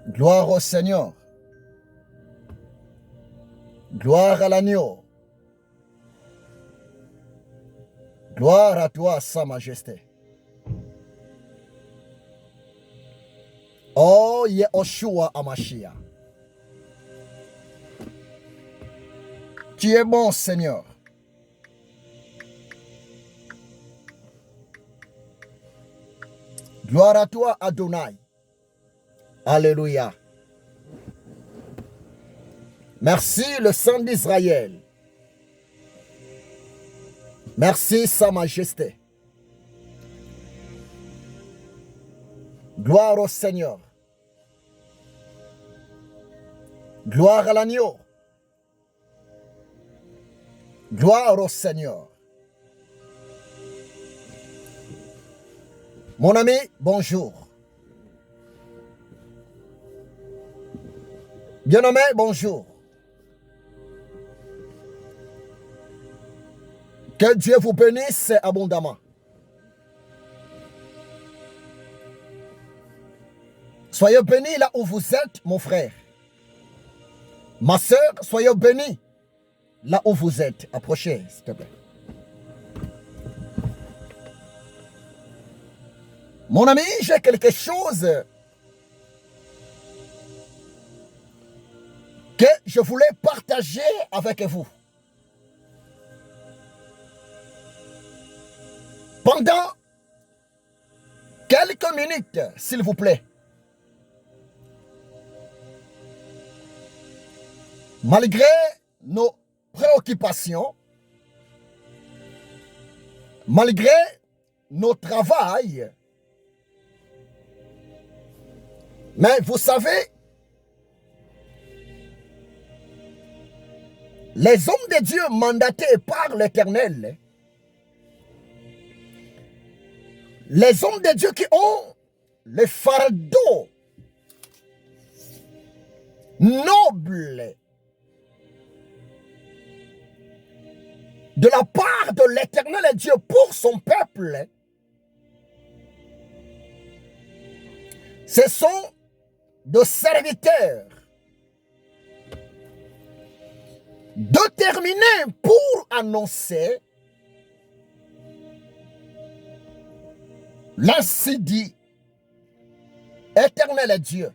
Gloire au Seigneur. Gloire à l'agneau. Gloire à toi, Sa Majesté. Oh, Yehoshua Amashia. Tu es bon, Seigneur. Gloire à toi, Adonai. Alléluia. Merci, le Saint d'Israël. Merci, Sa Majesté. Gloire au Seigneur. Gloire à l'agneau. Gloire au Seigneur. Mon ami, bonjour. Bien-aimé, bonjour. Que Dieu vous bénisse abondamment. Soyez bénis là où vous êtes, mon frère. Ma soeur, soyez bénis là où vous êtes. Approchez, s'il te plaît. Mon ami, j'ai quelque chose que je voulais partager avec vous. Pendant quelques minutes, s'il vous plaît. Malgré nos préoccupations, malgré nos travails, mais vous savez, les hommes de Dieu mandatés par l'Éternel, les hommes de Dieu qui ont le fardeau noble de la part de l'Éternel Dieu pour son peuple, ce sont de serviteurs déterminés pour annoncer l'ainsi dit Éternel Dieu.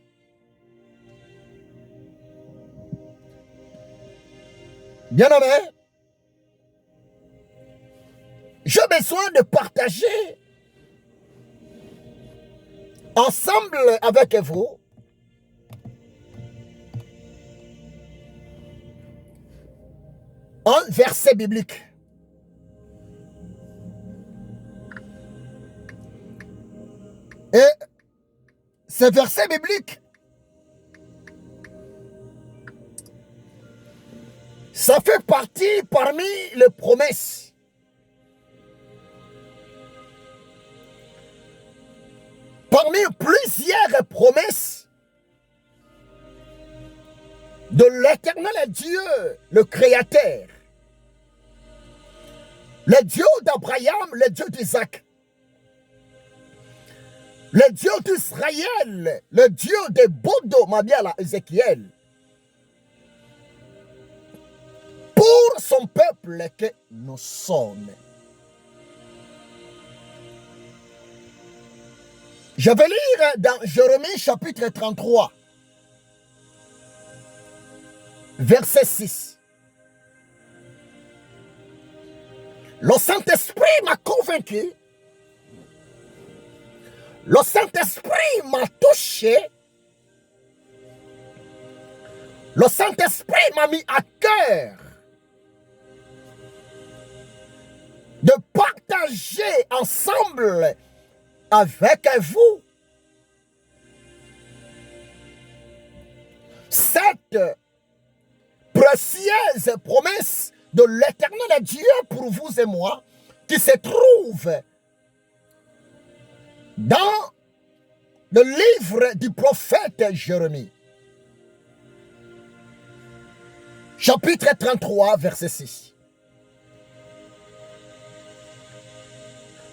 Bien-aimé, j'ai besoin de partager ensemble avec vous un verset biblique. Et ce verset biblique, ça fait partie parmi les promesses parmi plusieurs promesses de l'Éternel Dieu, le Créateur, le Dieu d'Abraham, le Dieu d'Isaac, le Dieu d'Israël, le Dieu de Bodo, Mabiala, Ézéchiel, pour son peuple que nous sommes. Je vais lire dans Jérémie chapitre 33, verset 6. Le Saint-Esprit m'a convaincu, le Saint-Esprit m'a touché, le Saint-Esprit m'a mis à cœur de partager ensemble avec vous cette précieuse promesse de l'Éternel Dieu pour vous et moi, qui se trouve dans le livre du prophète Jérémie, chapitre 33, verset 6.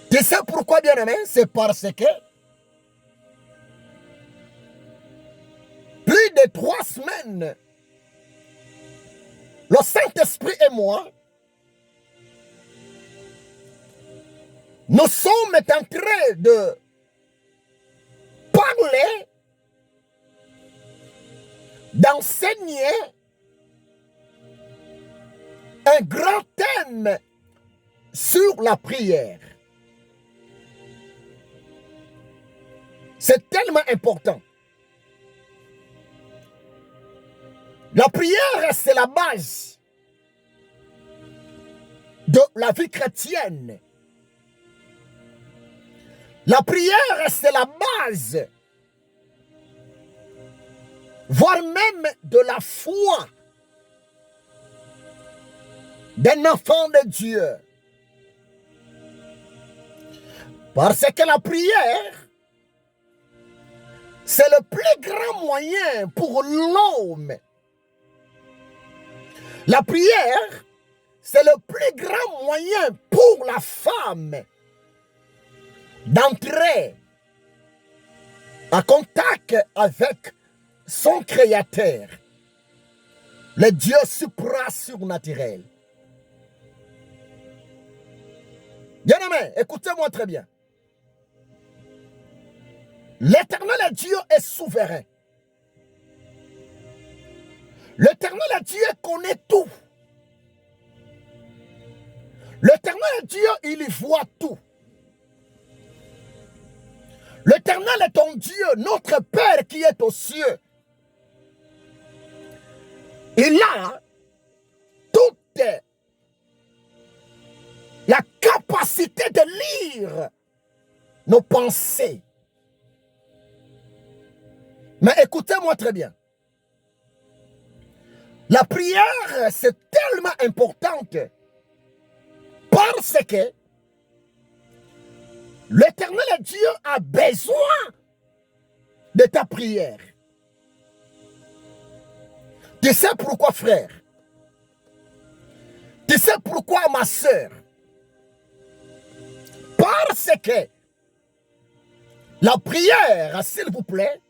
Tu sais pourquoi, bien-aimé? C'est parce que ces 3 semaines, le Saint-Esprit et moi, nous sommes en train de parler, d'enseigner un grand thème sur la prière. C'est tellement important. La prière, c'est la base de la vie chrétienne. La prière, c'est la base, voire même de la foi d'un enfant de Dieu. Parce que la prière, c'est le plus grand moyen pour l'homme. La prière, c'est le plus grand moyen pour la femme d'entrer en contact avec son Créateur, le Dieu supra-surnaturel. Bien-aimés, écoutez-moi très bien. L'Éternel Dieu est souverain. L'Éternel Dieu connaît tout. L'Éternel Dieu, il voit tout. L'Éternel est ton Dieu, notre Père qui est aux cieux. Il a toute la capacité de lire nos pensées. Mais écoutez-moi très bien. La prière, c'est tellement importante parce que l'Éternel Dieu a besoin de ta prière. Tu sais pourquoi, frère? Tu sais pourquoi, ma soeur? Parce que la prière, s'il vous plaît,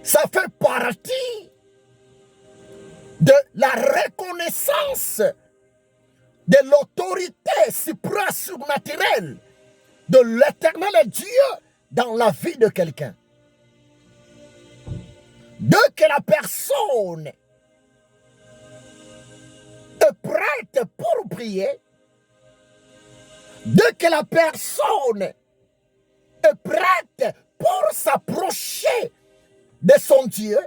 ça fait partie de la reconnaissance de l'autorité supra-surnaturelle de l'Éternel Dieu dans la vie de quelqu'un. Dès que la personne est prête pour prier, dès que la personne est prête pour s'approcher de son Dieu,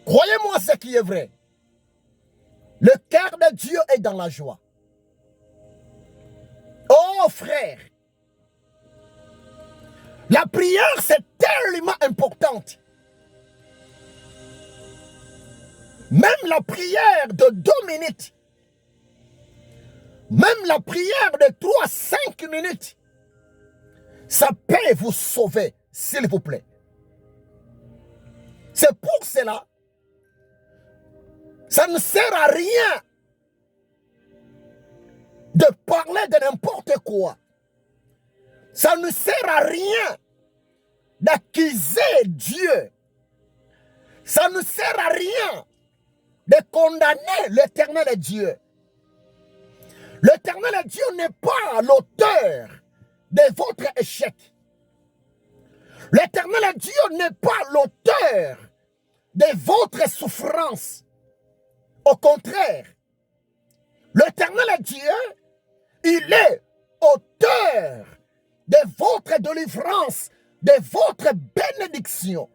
croyez-moi ce qui est vrai, le cœur de Dieu est dans la joie. Oh frère, la prière c'est tellement importante. Même la prière de 2 minutes, même la prière de 3-5 minutes, ça peut vous sauver, s'il vous plaît. C'est pour cela, ça ne sert à rien de parler de n'importe quoi. Ça ne sert à rien d'accuser Dieu. Ça ne sert à rien de condamner l'Éternel Dieu. L'Éternel Dieu n'est pas l'auteur de votre échec. L'Éternel Dieu n'est pas l'auteur de votre souffrance. Au contraire, l'Éternel Dieu, il est auteur de votre délivrance, de votre bénédiction.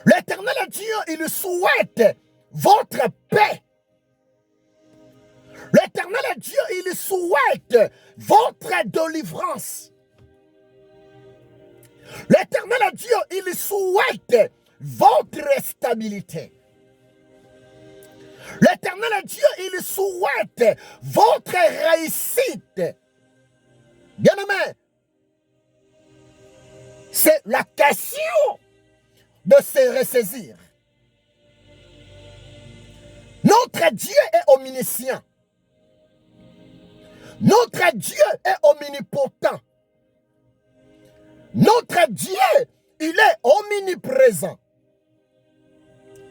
L'Éternel Dieu, il souhaite votre paix. L'Éternel Dieu, il souhaite votre délivrance. L'Éternel Dieu, il souhaite votre stabilité. L'Éternel Dieu, il souhaite votre réussite. Bien-aimé, c'est la question de se ressaisir. Notre Dieu est omniscient. Notre Dieu est omnipotent. Notre Dieu il est omniprésent.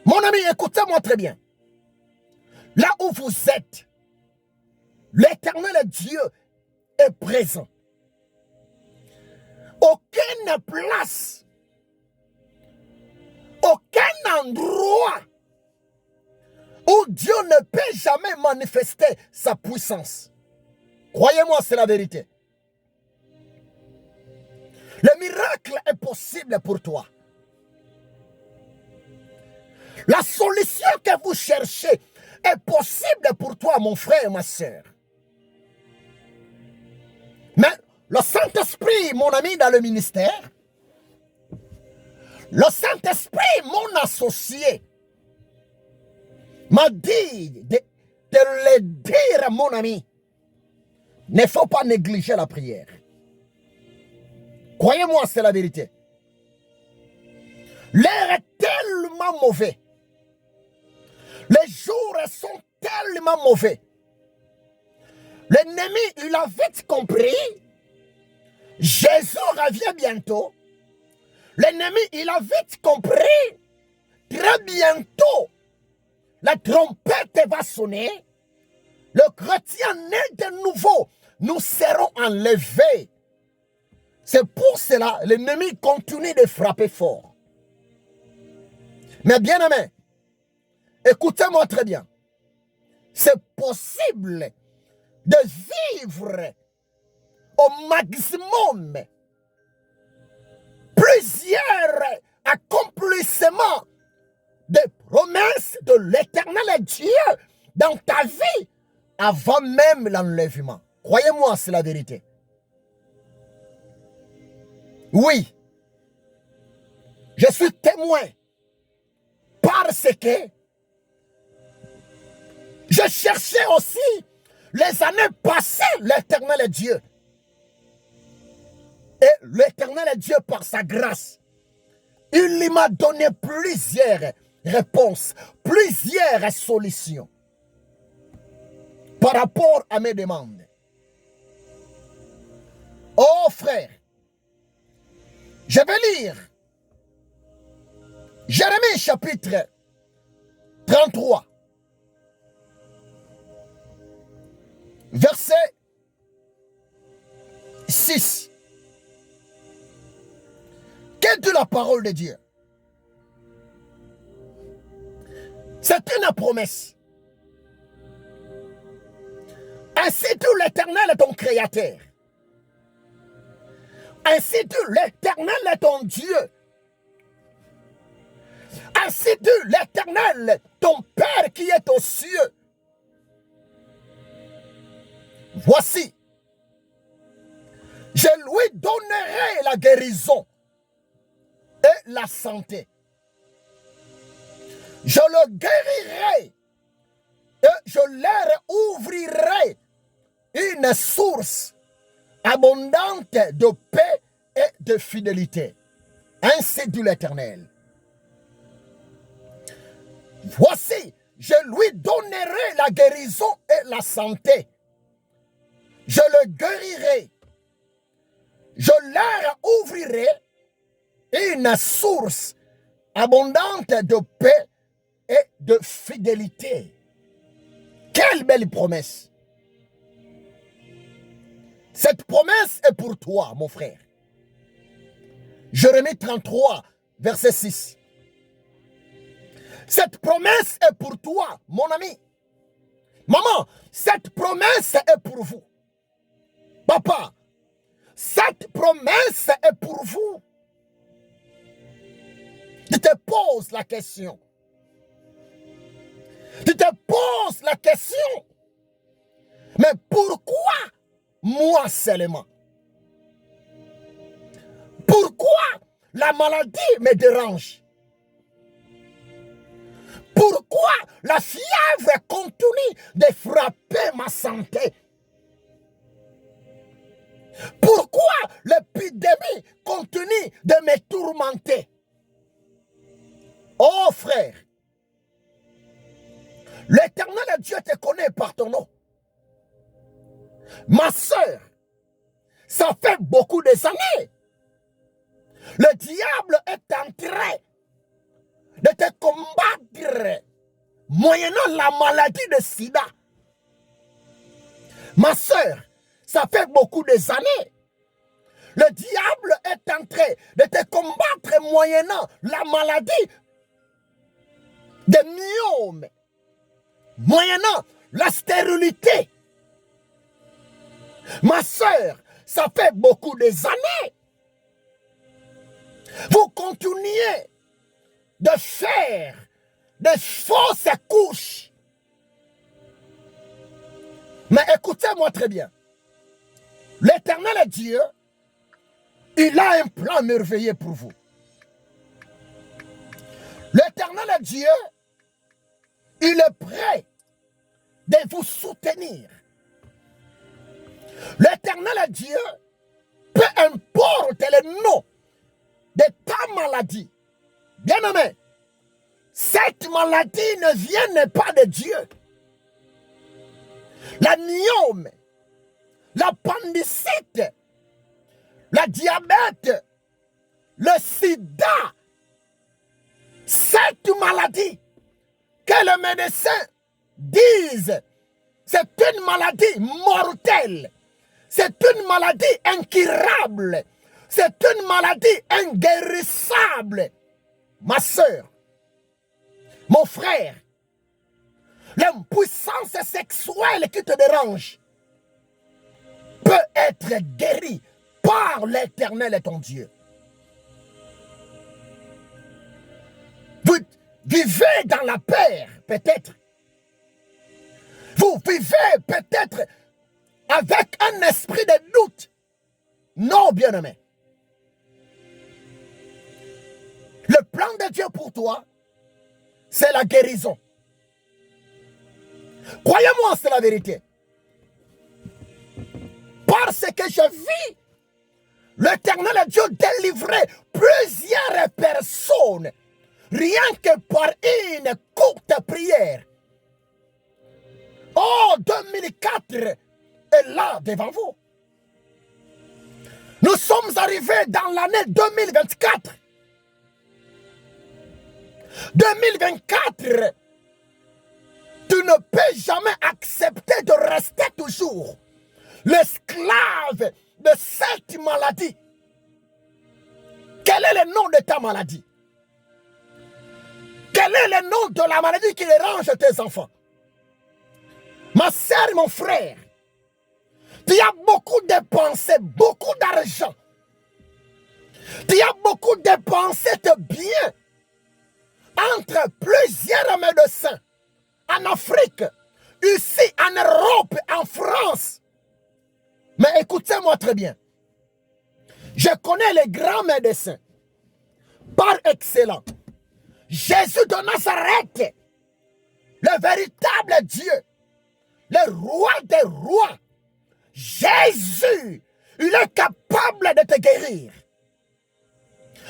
Mon ami, écoutez-moi très bien. Là où vous êtes, l'Éternel Dieu est présent. Aucune place, aucun endroit où Dieu ne peut jamais manifester sa puissance. Croyez-moi, c'est la vérité. Le miracle est possible pour toi. La solution que vous cherchez est possible pour toi, mon frère et ma soeur. Mais le Saint-Esprit, mon ami dans le ministère, le Saint-Esprit, mon associé, m'a dit de le dire, mon ami, ne faut pas négliger la prière. Croyez-moi, c'est la vérité. L'air est tellement mauvais. Les jours sont tellement mauvais. L'ennemi, il a vite compris. Jésus revient bientôt. L'ennemi, il a vite compris. Très bientôt, la trompette va sonner. Le chrétien naît de nouveau. Nous serons enlevés. C'est pour cela que l'ennemi continue de frapper fort. Mais bien aimé, écoutez-moi très bien. C'est possible de vivre au maximum plusieurs accomplissements des promesses de l'Éternel Dieu dans ta vie avant même l'enlèvement. Croyez-moi, c'est la vérité. Oui, je suis témoin parce que je cherchais aussi les années passées l'Éternel Dieu. Et l'Éternel Dieu, par sa grâce, il m'a donné plusieurs réponses, plusieurs solutions par rapport à mes demandes. Oh frère, je vais lire Jérémie chapitre 33, verset 6. Quelle est la parole de Dieu? C'est une promesse. Ainsi dit l'Éternel est ton créateur. Ainsi dit l'Éternel est ton Dieu. Ainsi dit l'Éternel, ton Père qui est aux cieux. Voici, je lui donnerai la guérison et la santé. Je le guérirai et je leur ouvrirai une source abondante de paix et de fidélité. Ainsi dit l'Éternel. Voici, je lui donnerai la guérison et la santé. Je le guérirai. Je leur ouvrirai une source abondante de paix et de fidélité. Quelle belle promesse! Cette promesse est pour toi, mon frère. Jérémie 33, verset 6. Cette promesse est pour toi, mon ami. Maman, cette promesse est pour vous. Papa, cette promesse est pour vous. Tu te poses la question. Tu te poses la question. Mais pourquoi moi seulement? Pourquoi la maladie me dérange? Pourquoi la fièvre continue de frapper ma santé? Pourquoi l'épidémie continue de me tourmenter? Oh frère, l'Éternel Dieu te connaît par ton nom. Ma soeur, ça fait beaucoup des années. Le diable train de te combattre moyennant la maladie de sida. Ma soeur, ça fait beaucoup des années. Le diable est en train de te combattre moyennant la maladie de myome, moyennant la stérilité. Ma soeur, ça fait beaucoup des années. Vous continuez de faire des fausses couches. Mais écoutez-moi très bien. L'Éternel Dieu, il a un plan merveilleux pour vous. L'Éternel Dieu, il est prêt de vous soutenir. L'Éternel Dieu, peu importe le nom de ta maladie, bien-aimé, cette maladie ne vient pas de Dieu. La myome, l'appendicite, la diabète, le sida, cette maladie que les médecins disent, c'est une maladie mortelle, c'est une maladie incurable, c'est une maladie inguérissable. Ma soeur, mon frère, l'impuissance sexuelle qui te dérange peut être guérie par l'Éternel et ton Dieu. Vous vivez dans la peur, peut-être. Vous vivez peut-être avec un esprit de doute. Non, bien-aimé. Le plan de Dieu pour toi, c'est la guérison. Croyez-moi, c'est la vérité. Parce que je vis l'Éternel Dieu délivrer plusieurs personnes rien que par une courte prière. Oh, 2004 est là devant vous. Nous sommes arrivés dans l'année 2024. 2024, tu ne peux jamais accepter de rester toujours l'esclave de cette maladie. Quel est le nom de ta maladie? Quel est le nom de la maladie qui dérange tes enfants? Ma soeur, mon frère, tu as beaucoup dépensé, beaucoup d'argent. Tu as beaucoup dépensé de biens entre plusieurs médecins en Afrique, ici en Europe, en France. Mais écoutez-moi très bien. Je connais les grands médecins par excellence. Jésus de Nazareth, le véritable Dieu, le roi des rois. Jésus, il est capable de te guérir.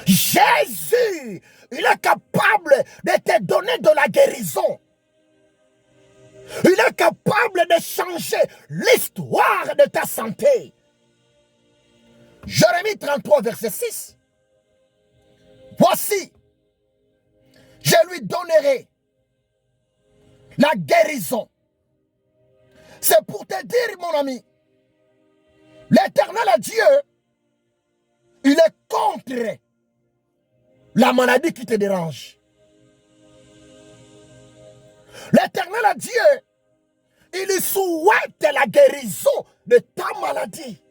Jésus, il est capable de te donner de la guérison. Il est capable de changer l'histoire de ta santé. Jérémie 33, verset 6. Voici, je lui donnerai la guérison. C'est pour te dire, mon ami, l'Éternel Dieu, il est contre la maladie qui te dérange. L'Éternel Dieu, il souhaite la guérison de ta maladie.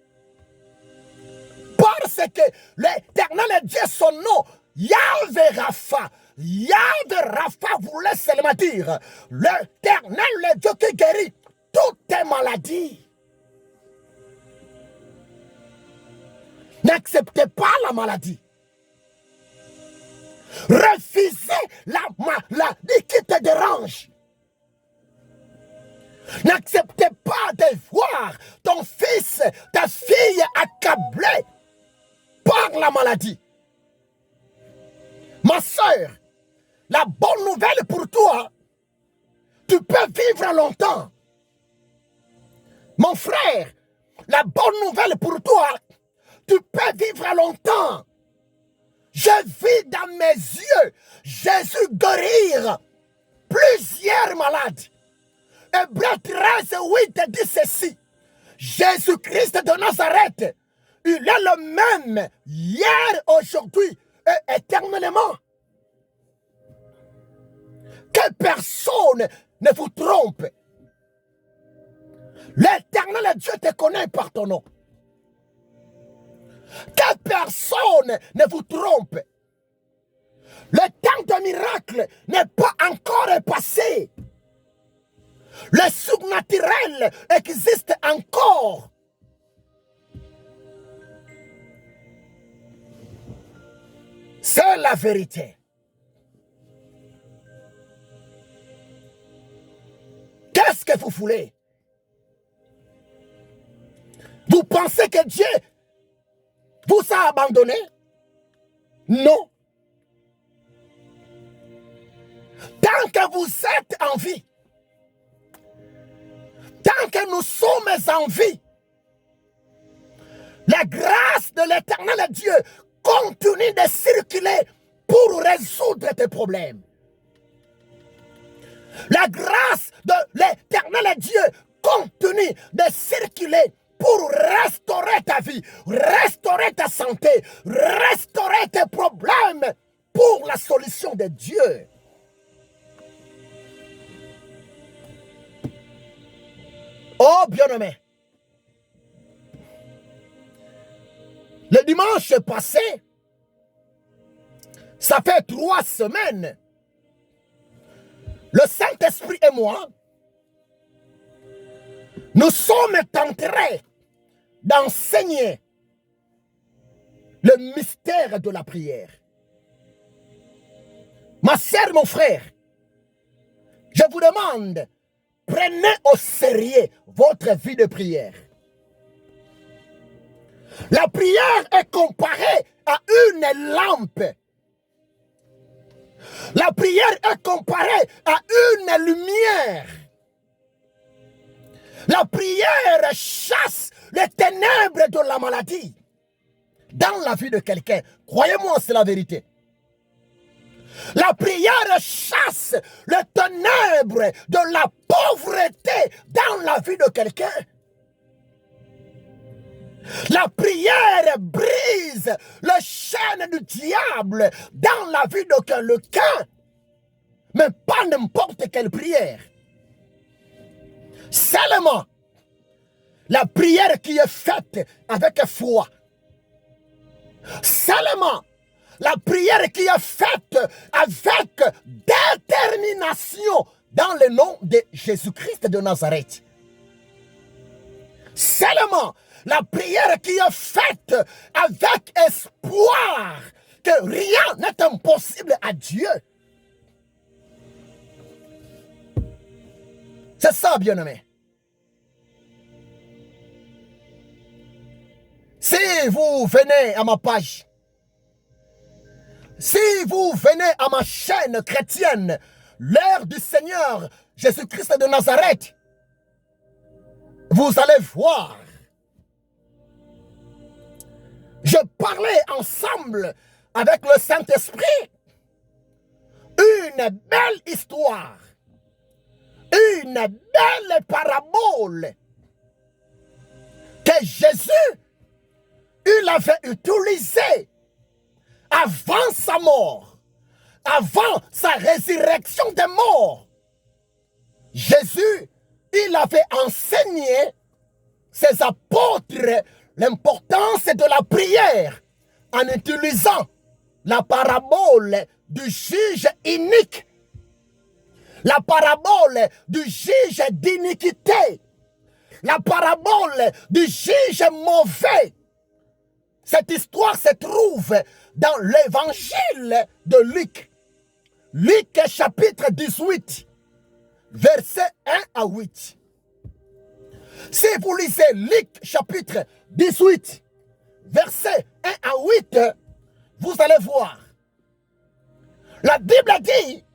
Parce que l'Éternel Dieu, son nom, Yahvé Rapha. Yahvé Rapha voulait seulement dire l'Éternel, le Dieu qui guérit toutes tes maladies. N'acceptez pas la maladie. Refusez la maladie qui te dérange. N'acceptez pas de voir ton fils, ta fille accablés par la maladie. Ma soeur, la bonne nouvelle pour toi, tu peux vivre longtemps. Mon frère, la bonne nouvelle pour toi, tu peux vivre longtemps. J'ai vu dans mes yeux Jésus guérir plusieurs malades. Hébreux 13, 8 dit ceci. Jésus-Christ de Nazareth, il est le même hier, aujourd'hui et éternellement. Que personne ne vous trompe. L'Éternel Dieu te connaît par ton nom. Que personne ne vous trompe. Le temps de miracle n'est pas encore passé. Le surnaturel existe encore. C'est la vérité. Qu'est-ce que vous voulez? Vous pensez que Dieu vous a abandonné? Non. Tant que vous êtes en vie, tant que nous sommes en vie, la grâce de l'Éternel Dieu continue de circuler pour résoudre tes problèmes. La grâce de l'Éternel Dieu continue de circuler pour restaurer ta vie, restaurer ta santé, restaurer tes problèmes pour la solution de Dieu. Oh, bien-aimé, le dimanche passé, ça fait 3 semaines, le Saint-Esprit et moi, nous sommes en train d'enseigner le mystère de la prière. Ma sœur, mon frère, je vous demande, prenez au sérieux votre vie de prière. La prière est comparée à une lampe. La prière est comparée à une lumière. La prière chasse les ténèbres de la maladie dans la vie de quelqu'un. Croyez-moi, c'est la vérité. La prière chasse les ténèbres de la pauvreté dans la vie de quelqu'un. La prière brise les chaînes du diable dans la vie de quelqu'un. Mais pas n'importe quelle prière. Seulement la prière qui est faite avec foi. Seulement la prière qui est faite avec détermination dans le nom de Jésus-Christ de Nazareth. Seulement la prière qui est faite avec espoir que rien n'est impossible à Dieu. C'est ça, bien-aimé. Si vous venez à ma page, si vous venez à ma chaîne chrétienne, l'heure du Seigneur Jésus-Christ de Nazareth, vous allez voir. Je parlais ensemble avec le Saint-Esprit une belle histoire, une belle parabole que Jésus il avait utilisée avant sa mort, avant sa résurrection des morts. Jésus, il avait enseigné ses apôtres l'importance de la prière en utilisant la parabole du juge inique, la parabole du juge d'iniquité, la parabole du juge mauvais. Cette histoire se trouve dans l'évangile de Luc. Luc chapitre 18, versets 1 à 8. Si vous lisez Luc chapitre 18, versets 1 à 8, vous allez voir. La Bible dit,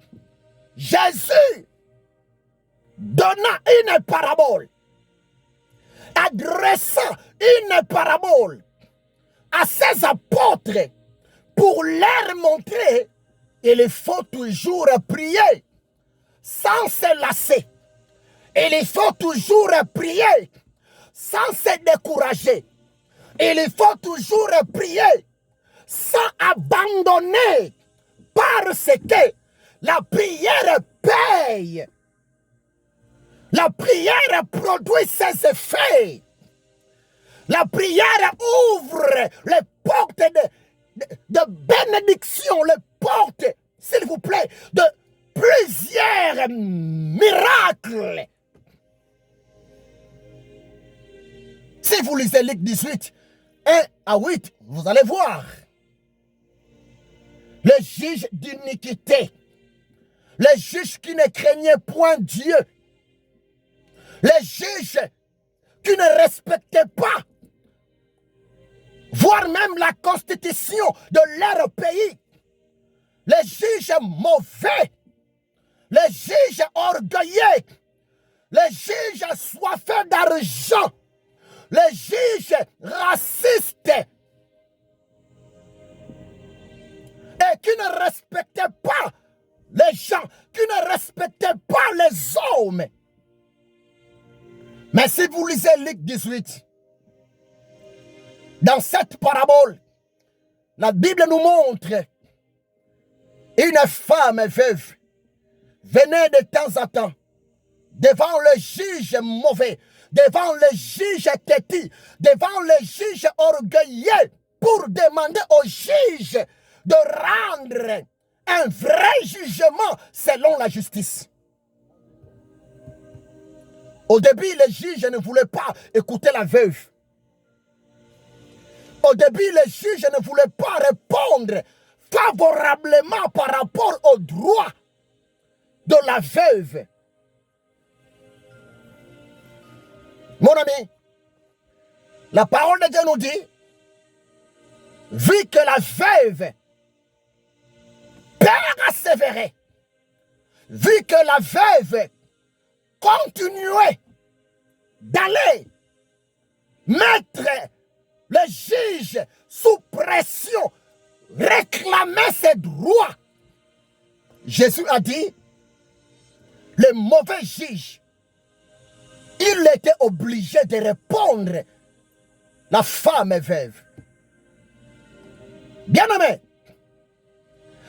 Jésus donna une parabole, adressa une parabole à ses apôtres pour leur montrer, il faut toujours prier sans se lasser. Il faut toujours prier sans se décourager. Il faut toujours prier sans abandonner parce que la prière paye. La prière produit ses effets. La prière ouvre les portes de bénédiction, les portes, s'il vous plaît, de plusieurs miracles. Si vous lisez Luc 18, 1 à 8, vous allez voir. Les juges d'iniquité, les juges qui ne craignaient point Dieu, les juges qui ne respectaient pas, voire même la constitution de leur pays, les juges mauvais, les juges orgueilleux, les juges soifés d'argent, les juges racistes et qui ne respectaient pas les gens, qui ne respectaient pas les hommes. Mais si vous lisez Luc 18, dans cette parabole, la Bible nous montre une femme veuve venait de temps en temps devant le juge mauvais, devant le juge têtu, devant le juge orgueilleux pour demander au juge de rendre un vrai jugement selon la justice. Au début, le juge ne voulait pas écouter la veuve. Au début, le juge ne voulait pas répondre favorablement par rapport au droit de la veuve. Mon ami, la parole de Dieu nous dit, vu que la veuve persévérait, vu que la veuve continuait d'aller mettre le juge sous pression, réclamer ses droits, Jésus a dit, le mauvais juge, il était obligé de répondre, la femme est veuve. Bien-aimé,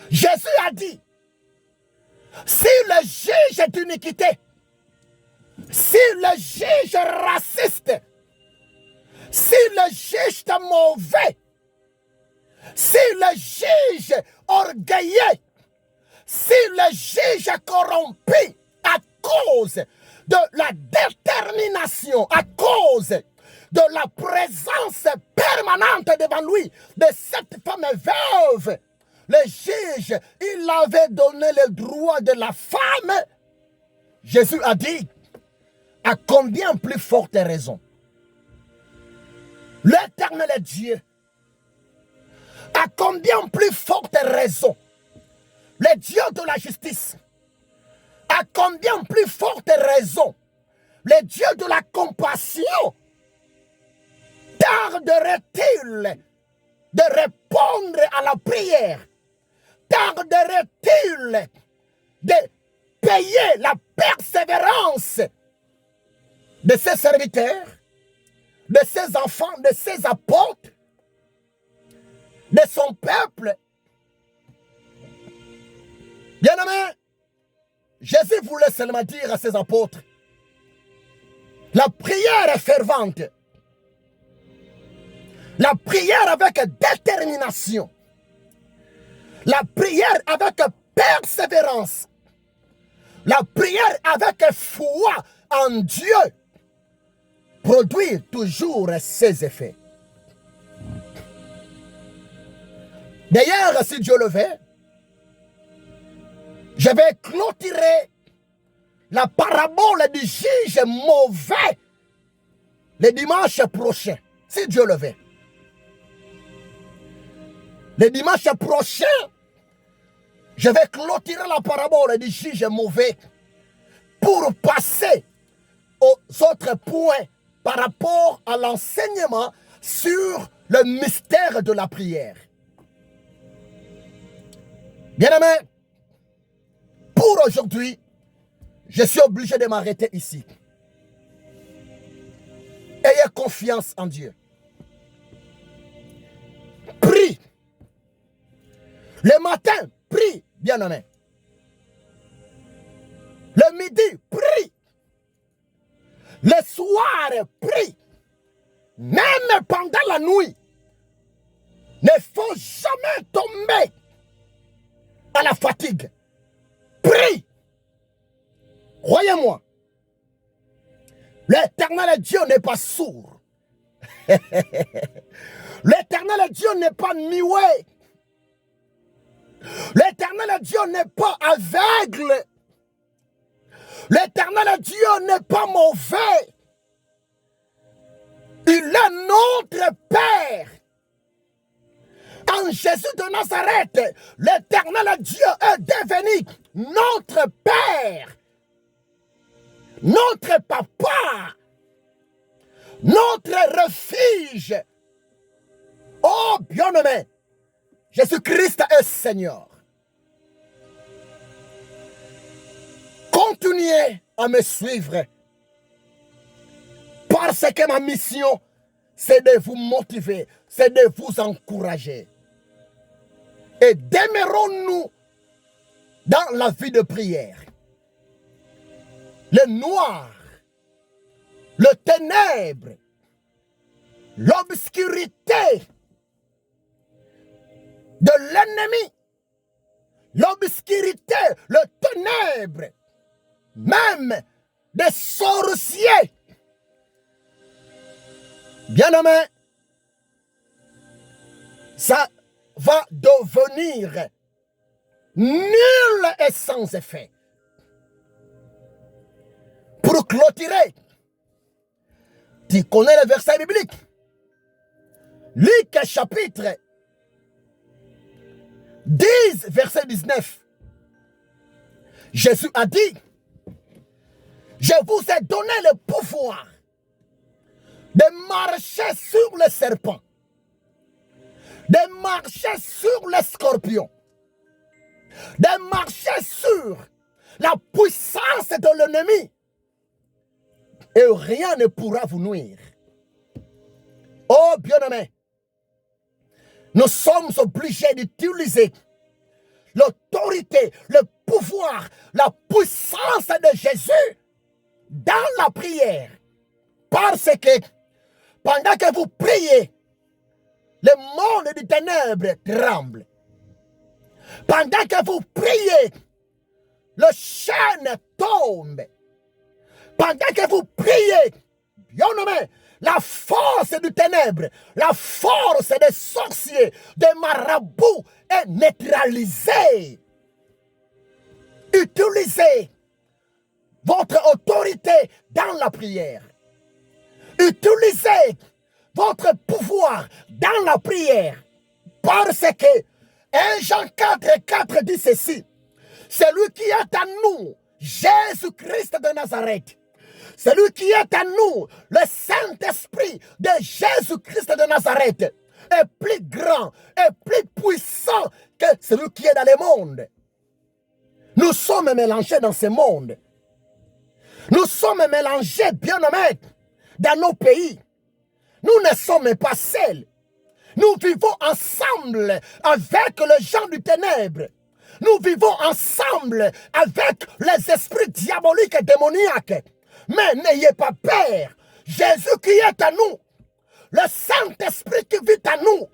Jésus a dit, si le juge d'iniquité, si le juge raciste, si le juge mauvais, si le juge orgueilleux, si le juge corrompu à cause de la détermination, à cause de la présence permanente devant lui de cette femme veuve, le juge, il avait donné le droit de la femme. Jésus a dit, à combien plus forte raison l'Éternel est Dieu, à combien plus forte raison le Dieu de la justice, à combien plus forte raison le Dieu de la compassion tarderait-il de répondre à la prière, tarderait-il de payer la persévérance de ses serviteurs, de ses enfants, de ses apôtres, de son peuple. Bien-aimé, Jésus voulait seulement dire à ses apôtres, la prière est fervente, la prière avec détermination, la prière avec persévérance, la prière avec foi en Dieu produit toujours ses effets. D'ailleurs, si Dieu le veut, je vais clôturer la parabole du juge mauvais le dimanche prochain, si Dieu le veut. Le dimanche prochain, je vais clôturer la parabole du juge mauvais pour passer aux autres points par rapport à l'enseignement sur le mystère de la prière. Bien-aimés, pour aujourd'hui, je suis obligé de m'arrêter ici. Ayez confiance en Dieu. Prie. Le matin, prie, bien-aimé. Le midi, prie. Le soir, prie. Même pendant la nuit, ne faut jamais tomber à la fatigue. Prie. Croyez-moi, l'Éternel Dieu n'est pas sourd. L'Éternel Dieu n'est pas muet. L'Éternel Dieu n'est pas aveugle. L'Éternel Dieu n'est pas mauvais. Il est notre Père. En Jésus de Nazareth, l'Éternel Dieu est devenu notre Père, notre Papa, notre refuge. Oh bien-aimé, Jésus-Christ est Seigneur. Continuez à me suivre parce que ma mission, c'est de vous motiver, c'est de vous encourager. Et demeurons-nous dans la vie de prière. Le noir, le ténèbre, l'obscurité de l'ennemi, l'obscurité, le ténèbre, même des sorciers. Bien-aimé, ça va devenir nul et sans effet. Pour clôturer, tu connais le verset biblique. Luc chapitre 10, verset 19. Jésus a dit, je vous ai donné le pouvoir de marcher sur les serpents, de marcher sur les scorpions, de marcher sur la puissance de l'ennemi. Et rien ne pourra vous nuire. Oh bien-aimé, nous sommes obligés d'utiliser l'autorité, le pouvoir, la puissance de Jésus dans la prière. Parce que pendant que vous priez, le monde des ténèbres tremble. Pendant que vous priez, le chaîne tombe. Pendant que vous priez, bien-aimé, la force du ténèbre, la force des sorciers, des marabouts est neutralisée. Utilisez votre autorité dans la prière. Utilisez votre pouvoir dans la prière. Parce que 1 Jean 4 dit ceci. Celui qui est à nous, Jésus-Christ de Nazareth. Celui qui est à nous, le Saint-Esprit de Jésus-Christ de Nazareth, est plus grand, est plus puissant que celui qui est dans le monde. Nous sommes mélangés dans ce monde. Nous sommes mélangés, bien-aimés, dans nos pays. Nous ne sommes pas seuls. Nous vivons ensemble avec les gens du ténèbre. Nous vivons ensemble avec les esprits diaboliques et démoniaques. Mais n'ayez pas peur. Jésus qui est à nous, le Saint-Esprit qui vit à nous,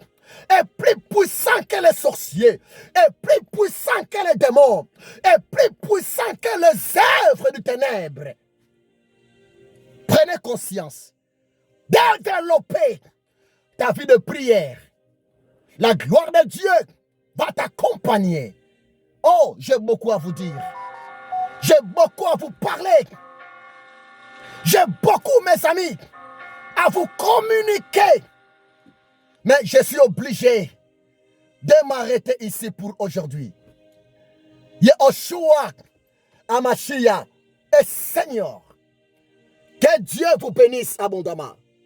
est plus puissant que les sorciers, est plus puissant que les démons, est plus puissant que les œuvres du ténèbre. Prenez conscience. Développer ta vie de prière. La gloire de Dieu va t'accompagner. Oh, j'ai beaucoup à vous dire. J'ai beaucoup à vous parler. J'ai beaucoup, mes amis, à vous communiquer. Mais je suis obligé de m'arrêter ici pour aujourd'hui. Yehoshua Hamashiach est Seigneur. Que Dieu vous bénisse abondamment.